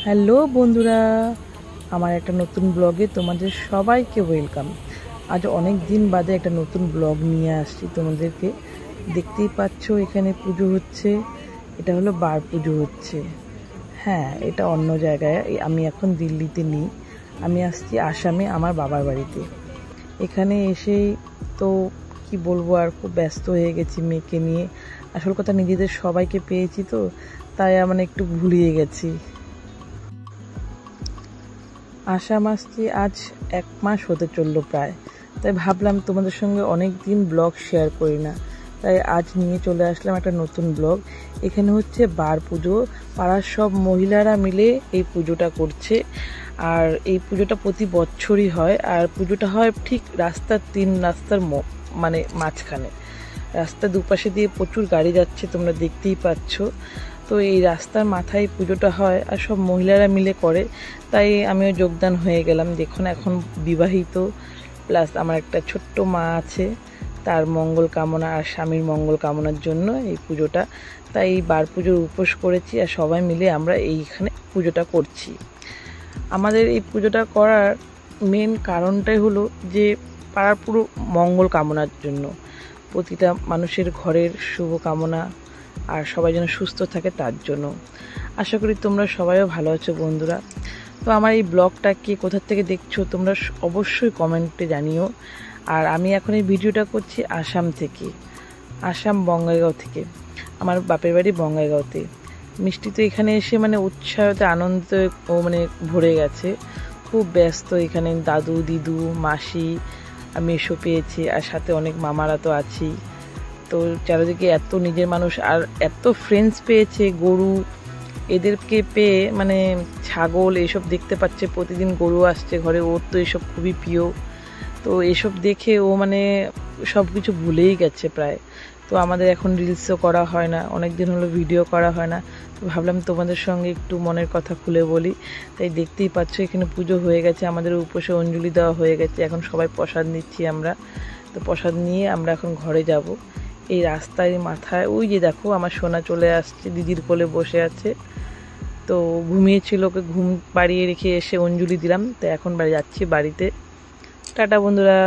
Hello বন্ধুরা, আমার একটা নতুন ব্লগে তোমাদের সবাইকে ওয়েলকাম। আজ অনেক দিন বাদে একটা নতুন ব্লগ নিয়ে আসছি তোমাদেরকে। দেখতেই পাচ্ছ এখানে পুজো হচ্ছে, এটা হলো বার পুজো হচ্ছে। হ্যাঁ, এটা অন্য জায়গায়, আমি এখন দিল্লিতে নেই, আমি আসছি আসামে আমার বাবার বাড়িতে। এখানে এসেই তো কি বলবো, আর খুব ব্যস্ত হয়ে গেছি মেয়েকে নিয়ে। আসল কথা, নিজেদের সবাইকে পেয়েছি তো, তাই মানে একটু ভুলিয়ে গেছি। আসাম আসছি আজ 1 মাস হতে চললো প্রায়, তাই ভাবলাম তোমাদের সঙ্গে অনেক দিন ব্লগ শেয়ার করি না, তাই আজ নিয়ে চলে আসলাম একটা নতুন ব্লগ। এখানে হচ্ছে বার পুজো, পাড়ার সব মহিলারা মিলে এই পুজোটা করছে। আর এই পুজোটা প্রতি বছরই হয়, আর পুজোটা হয় ঠিক রাস্তার 3 রাস্তার মানে মাঝখানে। রাস্তার দুপাশে দিয়ে প্রচুর গাড়ি যাচ্ছে, তোমরা দেখতেই পাচ্ছ। তো এই রাস্তার মাথায় পুজোটা হয় আর সব মহিলারা মিলে করে, তাই আমিও যোগদান হয়ে গেলাম। দেখুন, এখন বিবাহিত, প্লাস আমার একটা ছোট্ট মা আছে, তার মঙ্গল কামনা আর স্বামীর মঙ্গল কামনার জন্য এই পুজোটা। তাই এই বার পুজোর উপোস করেছি আর সবাই মিলে আমরা এইখানে পুজোটা করছি। আমাদের এই পুজোটা করার মেন কারণটাই হলো যে পাড়ার পুরো মঙ্গল কামনার জন্য, প্রতিটা মানুষের ঘরের শুভ কামনা আর সবাই যেন সুস্থ থাকে তার জন্য। আশা করি তোমরা সবাইও ভালো আছো বন্ধুরা। তো আমার এই ব্লগটা কে কোথা থেকে দেখছো তোমরা অবশ্যই কমেন্টে জানিও। আর আমি এখন এই ভিডিওটা করছি আসাম থেকে, আসাম বঙ্গাইগাঁও থেকে। আমার বাপের বাড়ি বঙ্গাইগাঁওতে। মিষ্টি তো এখানে এসে মানে উৎসাহতে আনন্দে ও মানে ভরে গেছে, খুব ব্যস্ত এখানে। দাদু দিদু মাসি আমি এসব পেয়েছি, আর সাথে অনেক মামারা তো আছেই। তো চারিদিকে এত নিজের মানুষ আর এত ফ্রেন্ডস পেয়েছে, গরু এদেরকে পেয়ে মানে ছাগল এসব দেখতে পাচ্ছে, প্রতিদিন গরু আসছে ঘরে, ওর তো এসব খুবই প্রিয়। তো এসব দেখে ও মানে সব কিছু ভুলেই গেছে প্রায়। তো আমাদের এখন রিলসও করা হয় না, অনেক দিন হলো ভিডিও করা হয় না। তো ভাবলাম তোমাদের সঙ্গে একটু মনের কথা খুলে বলি। তাই দেখতেই পাচ্ছ এখানে পুজো হয়ে গেছে, আমাদের উপোসে অঞ্জলি দেওয়া হয়ে গেছে, এখন সবাই প্রসাদ নিচ্ছি আমরা। তো প্রসাদ নিয়ে আমরা এখন ঘরে যাব। এই রাস্তায় মাথায় ওই যে দেখো আমার সোনা চলে আসছে, দিদির কোলে বসে আছে। তো ঘুমিয়েছিল, ওকে ঘুম পাড়িয়ে রেখে এসে অঞ্জলি দিলাম। তো এখন যাচ্ছি বাড়িতে। টাটা বন্ধুরা।